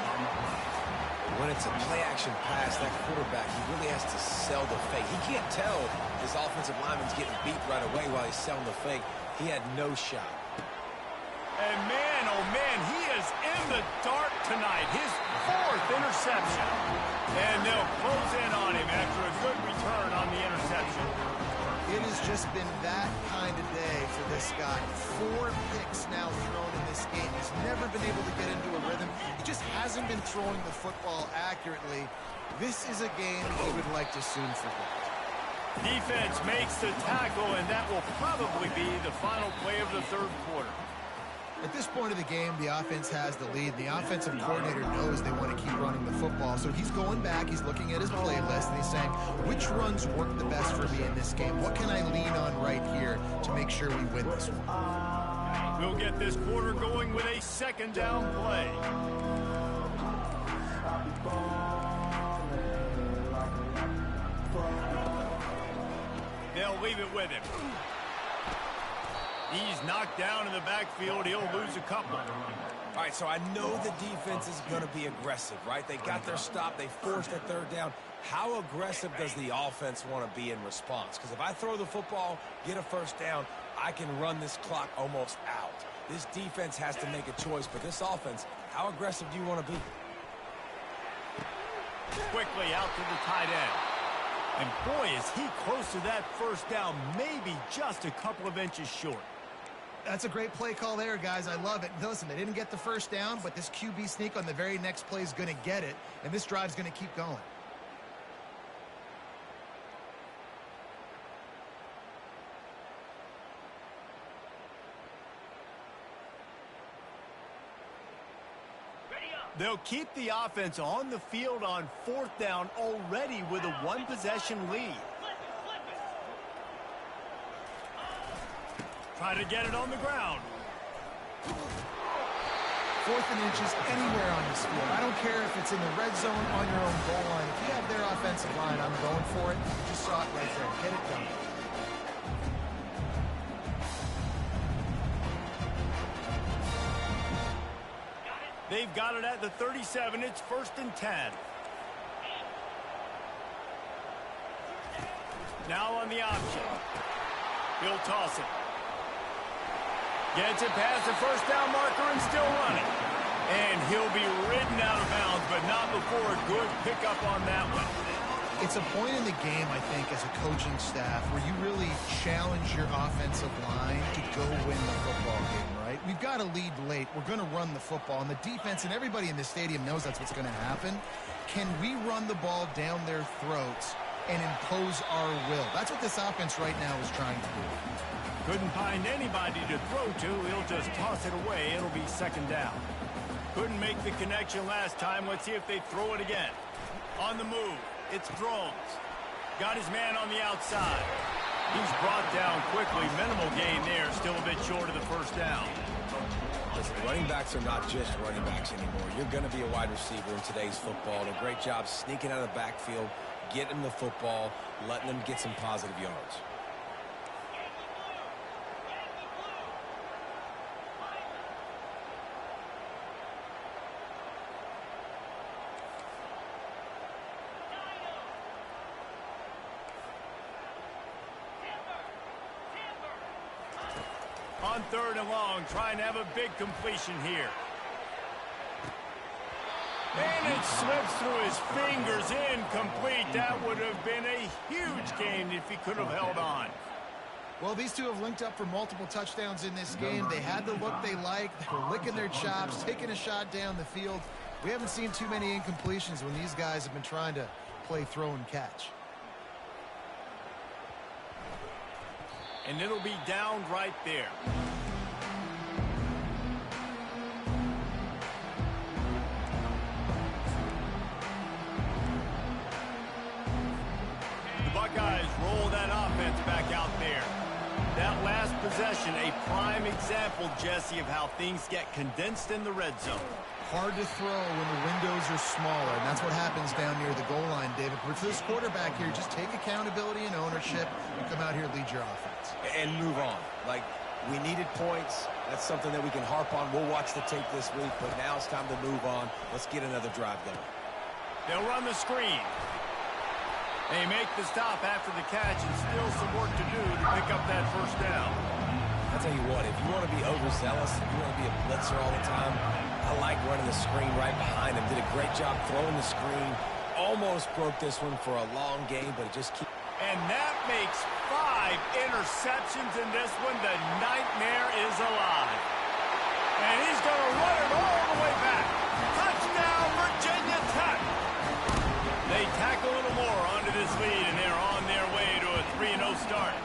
When it's a play-action pass, that quarterback, he really has to sell the fake. He can't tell his offensive lineman's getting beat right away while he's selling the fake. He had no shot. And man, oh man, he is in the dark tonight. His 4th interception. And they'll close in on him after a good return on the interception. It has just been that kind of day for this guy. 4 picks now thrown in this game. He's never been able to get into a rhythm. He just hasn't been throwing the football accurately. This is a game he would like to soon forget. Defense makes the tackle, and that will probably be the final play of the 3rd quarter. At this point of the game, the offense has the lead. The offensive coordinator knows they want to keep running the football. So he's going back, he's looking at his playlist, and he's saying, which runs work the best for me in this game? What can I lean on right here to make sure we win this one? We'll get this quarter going with a second down play. They'll leave it with him. He's knocked down in the backfield. He'll lose a couple. All right, so I know the defense is going to be aggressive, right? They got their stop. They forced a third down. How aggressive does the offense want to be in response? Because if I throw the football, get a first down, I can run this clock almost out. This defense has to make a choice, but this offense, how aggressive do you want to be? Quickly out to the tight end. And boy, is he close to that first down, maybe just a couple of inches short. That's a great play call there, guys. I love it. Listen, they didn't get the first down, but this QB sneak on the very next play is going to get it, and this drive's going to keep going. They'll keep the offense on the field on fourth down already with a one-possession lead. Try to get it on the ground. 4th and inches anywhere on this field. I don't care if it's in the red zone, on your own goal line. If you have their offensive line, I'm going for it. You just saw it right there. Get it done. They've got it at the 37. It's 1st and 10. Now on the option. He'll toss it. Gets it past the first down marker and still running. And he'll be ridden out of bounds, but not before a good pickup on that one. It's a point in the game, I think, as a coaching staff where you really challenge your offensive line to go win the football game, right? We've got to lead late. We're going to run the football, and the defense and everybody in the stadium knows that's what's going to happen. Can we run the ball down their throats and impose our will? That's what this offense right now is trying to do. Couldn't find anybody to throw to. He'll just toss it away. It'll be 2nd down. Couldn't make the connection last time. Let's see if they throw it again. On the move. It's Thrones. Got his man on the outside. He's brought down quickly. Minimal gain there. Still a bit short of the first down. Listen, running backs are not just running backs anymore. You're going to be a wide receiver in today's football. And a great job sneaking out of the backfield, getting the football, letting them get some positive yards. On 3rd and long, trying to have a big completion here. And it slips through his fingers, incomplete. That would have been a huge gain if he could have held on. Well, these two have linked up for multiple touchdowns in this game. They had the look they liked. They were licking their chops, taking a shot down the field. We haven't seen too many incompletions when these guys have been trying to play throw and catch. And it'll be down right there. The Buckeyes roll that offense back out there. That last possession, a prime example, Jesse, of how things get condensed in the red zone. Hard to throw when the windows are smaller, and that's what happens down near the goal line, David. But for this quarterback here, just take accountability and ownership and come out here and lead your offense. And move on. Like, we needed points. That's something that we can harp on. We'll watch the tape this week, but now it's time to move on. Let's get another drive going. They'll run the screen. They make the stop after the catch, and still some work to do to pick up that first down. I'll tell you what, if you want to be overzealous, if you want to be a blitzer all the time, I like running the screen right behind him. Did a great job throwing the screen. Almost broke this one for a long game, but it just keeps... And that makes 5 interceptions in this one. The nightmare is alive. And he's going to run it all the way back. Touchdown, Virginia Tech. They tack a little more onto this lead, and they're on their way to a 3-0 start.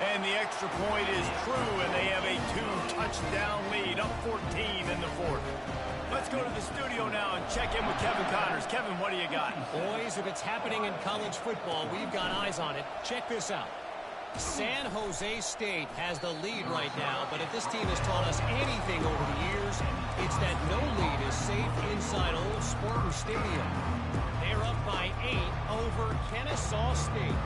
And the extra point is true, and they have a 2-touchdown lead, up 14 in the fourth. Let's go to the studio now and check in with Kevin Connors. Kevin, what do you got? Boys, if it's happening in college football, we've got eyes on it. Check this out. San Jose State has the lead right now, but if this team has taught us anything over the years, it's that no lead is safe inside Old Spartan Stadium. They're up by 8 over Kennesaw State.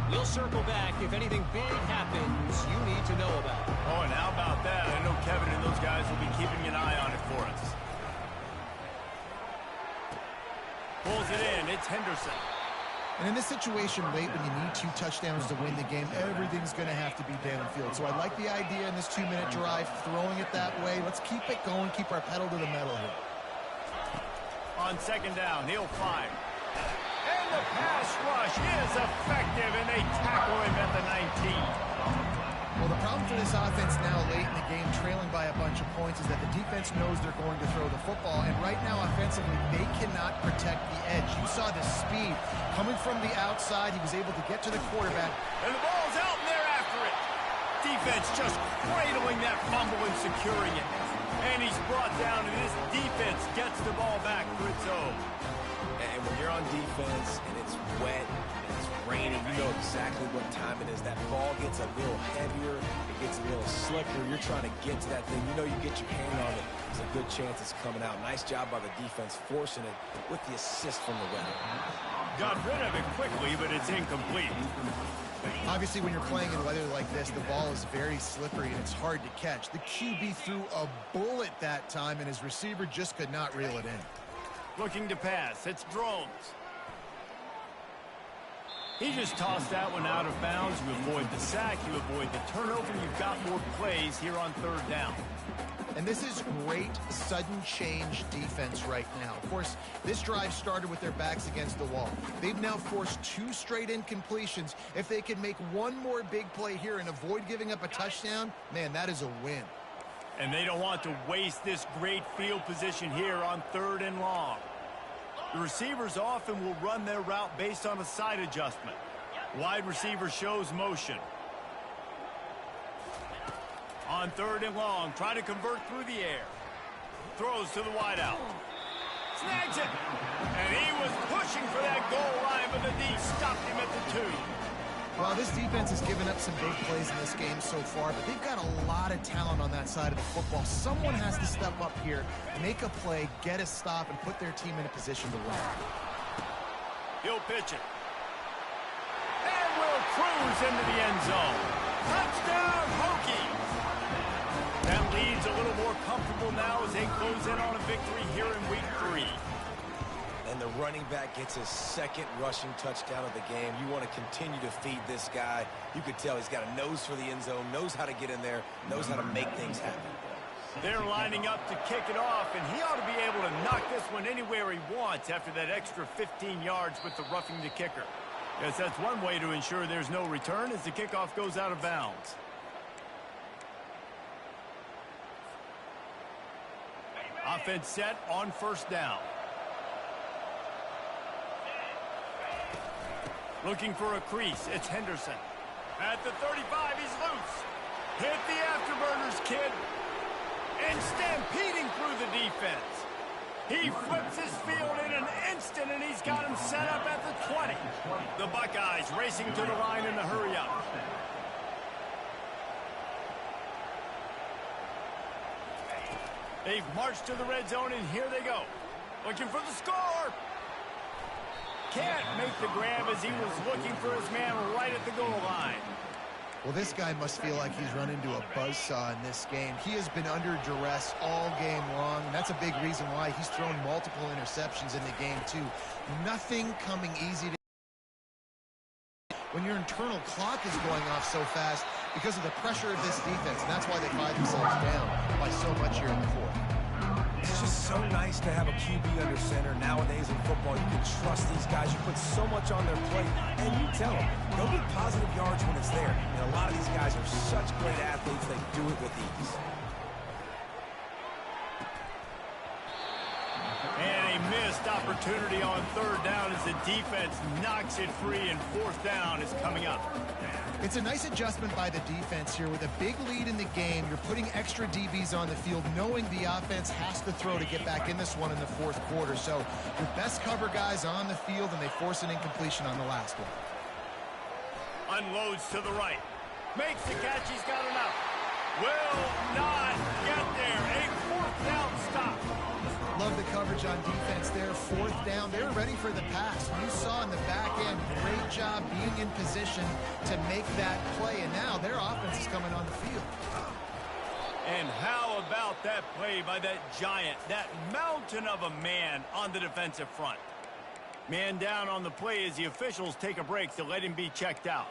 We'll circle back if anything big happens you need to know about. Oh, and how about that? I know Kevin and those guys will be keeping an eye on it for us. Pulls it in. It's Henderson. And in this situation late when you need 2 touchdowns to win the game, everything's going to have to be downfield. So I like the idea in this 2-minute drive, throwing it that way. Let's keep it going, keep our pedal to the metal here. On second down, he'll fire. And the pass rush is effective, and they tackle him at the 19. Well, the problem for this offense now late in the game, trailing by a bunch of points, is that the defense knows they're going to throw the football. And right now, offensively, they cannot protect the edge. You saw the speed coming from the outside. He was able to get to the quarterback. And the ball's out, and they're after it. Defense just cradling that fumble and securing it. And he's brought down, and this defense gets the ball back for its own. And when you're on defense and it's wet and it's raining, you know exactly what time it is. That ball gets a little heavier, it gets a little slicker. You're trying to get to that thing. You know you get your hand on it. There's a good chance it's coming out. Nice job by the defense forcing it with the assist from the weather. Got rid of it quickly, but it's incomplete. Obviously, when you're playing in weather like this, the ball is very slippery and it's hard to catch. The QB threw a bullet that time, and his receiver just could not reel it in. Looking to pass. It's Drones. He just tossed that one out of bounds. You avoid the sack. You avoid the turnover. You've got more plays here on third down. And this is great sudden change defense right now. Of course, this drive started with their backs against the wall. They've now forced 2 straight incompletions. If they can make one more big play here and avoid giving up a touchdown, man, that is a win. And they don't want to waste this great field position here on third and long. The receivers often will run their route based on a side adjustment. Wide receiver shows motion. On third and long, try to convert through the air. Throws to the wideout. Snags it. And he was pushing for that goal line, but the D stopped him at the 2. Well, this defense has given up some big plays in this game so far, but they've got a lot of talent on that side of the football. Someone has to step up here, make a play, get a stop, and put their team in a position to win. He'll pitch it. And will cruise into the end zone. Touchdown, Hokies! That lead's a little more comfortable now as they close in on a victory here in week 3. And the running back gets his second rushing touchdown of the game. You want to continue to feed this guy. You could tell he's got a nose for the end zone, knows how to get in there, knows how to make things happen. They're lining up to kick it off, and he ought to be able to knock this one anywhere he wants after that extra 15 yards with the roughing the kicker. Yes, that's one way to ensure there's no return as the kickoff goes out of bounds. Offense set on first down. Looking for a crease. It's Henderson. At the 35, he's loose. Hit the afterburners, kid. And stampeding through the defense. He flips his field in an instant, and he's got him set up at the 20. The Buckeyes racing to the line in the hurry-up. They've marched to the red zone, and here they go. Looking for the score. Can't make the grab as he was looking for his man right at the goal line. Well, this guy must feel like he's run into a buzzsaw in this game. He has been under duress all game long, and that's a big reason why he's thrown multiple interceptions in the game, too. Nothing coming easy to when your internal clock is going off so fast because of the pressure of this defense, and that's why they find themselves down by so much here in the fourth. It's just so nice to have a QB under center. Nowadays in football, you can trust these guys. You put so much on their plate, and you tell them, go get positive yards when it's there. And a lot of these guys are such great athletes, they do it with ease. And a missed missed opportunity on third down as the defense knocks it free, and fourth down is coming up. It's a nice adjustment by the defense here. With a big lead in the game, you're putting extra DBs on the field, knowing the offense has to throw to get back in this one in the fourth quarter. So your best cover guys on the field, and they force an incompletion on the last one. Unloads to the right. Makes the catch. He's got enough. Will not get there. A fourth down stop. Love the coverage on defense there. Fourth down. They were ready for the pass. You saw in the back end, great job being in position to make that play. And now their offense is coming on the field. And how about that play by that giant, that mountain of a man on the defensive front? Man down on the play as the officials take a break to let him be checked out.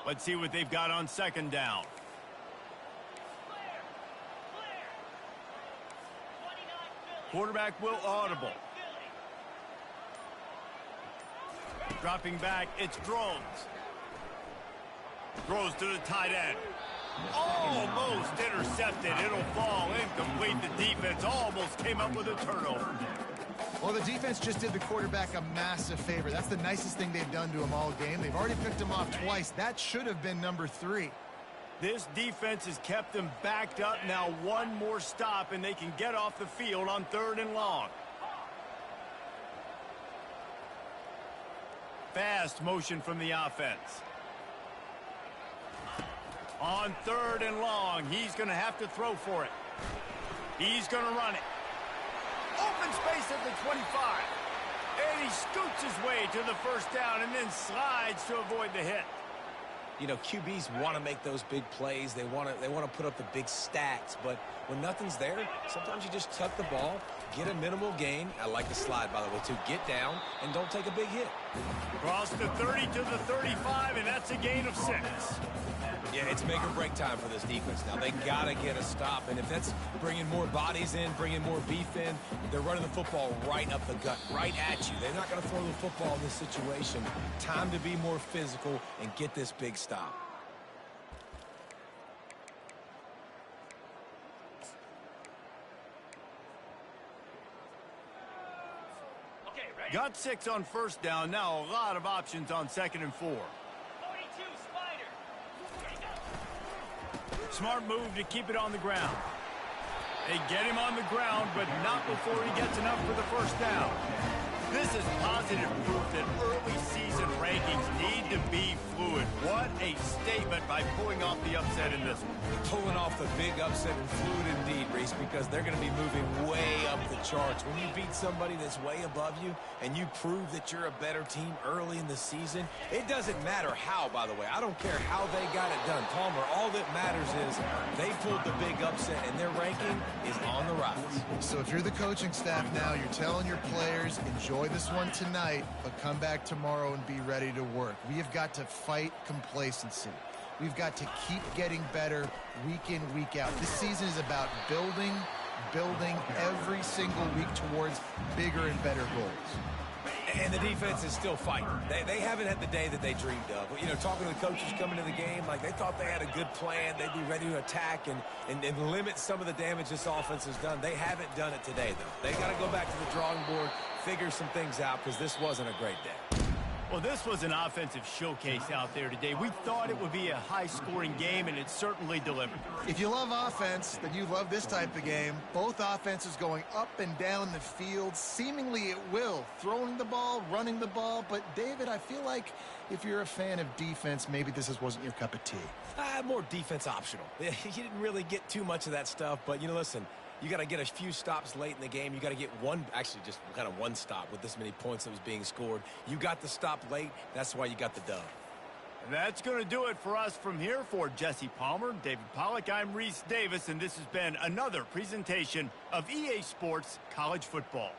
Let's see what they've got on second down. Quarterback will audible. Dropping back, it's Drones. Throws to the tight end. Almost intercepted. It'll fall incomplete. The defense almost came up with a turnover. Well, the defense just did the quarterback a massive favor. That's the nicest thing they've done to him all game. They've already picked him off twice. That should have been number 3. This defense has kept them backed up. Now one more stop, and they can get off the field on third and long. Fast motion from the offense. On third and long, he's going to have to throw for it. He's going to run it. Open space at the 25. And he scoots his way to the first down and then slides to avoid the hit. You know, QBs want to make those big plays. They want to put up the big stats. But when nothing's there, sometimes you just tuck the ball, get a minimal gain. I like the slide, by the way, too. Get down and don't take a big hit. Cross the 30 to the 35, and that's a gain of 6. Yeah, it's make or break time for this defense now. They got to get a stop. And if that's bringing more bodies in, bringing more beef in, they're running the football right up the gut, right at you. They're not going to throw the football in this situation. Time to be more physical and get this big stop. Got 6 on first down. Now a lot of options on second and 4. Smart move to keep it on the ground. They get him on the ground, but not before he gets enough for the first down. This is positive proof that early season rankings need to be fluid. What a statement by pulling off the upset in this one. Pulling off the big upset and fluid indeed, Reese, because they're going to be moving way up the charts. When you beat somebody that's way above you and you prove that you're a better team early in the season, it doesn't matter how, by the way. I don't care how they got it done. Palmer, all that matters is they pulled the big upset and their ranking is on the rise. So if you're the coaching staff now, you're telling your players, enjoy this one tonight, but come back tomorrow and be ready to work. We have got to fight complacency. We've got to keep getting better week in, week out. This season is about building every single week towards bigger and better goals. And the defense is still fighting. They haven't had the day that they dreamed of. You know, talking to the coaches coming to the game, like they thought they had a good plan. They'd be ready to attack and limit some of the damage this offense has done. They haven't done it today, though. They got to go back to the drawing board, figure some things out, because this wasn't a great day. Well, this was an offensive showcase out there today. We thought it would be a high-scoring game, and it certainly delivered. If you love offense, then you love this type of game. Both offenses going up and down the field, seemingly at will. Throwing the ball, running the ball. But, David, I feel like if you're a fan of defense, maybe this wasn't your cup of tea. More defense optional. You didn't really get too much of that stuff, but, you know, listen, you got to get a few stops late in the game. You got to get one, actually just kind of one stop with this many points that was being scored. You got the stop late. That's why you got the dub. And that's going to do it for us from here. For Jesse Palmer, David Pollack, I'm Reese Davis, and this has been another presentation of EA Sports College Football.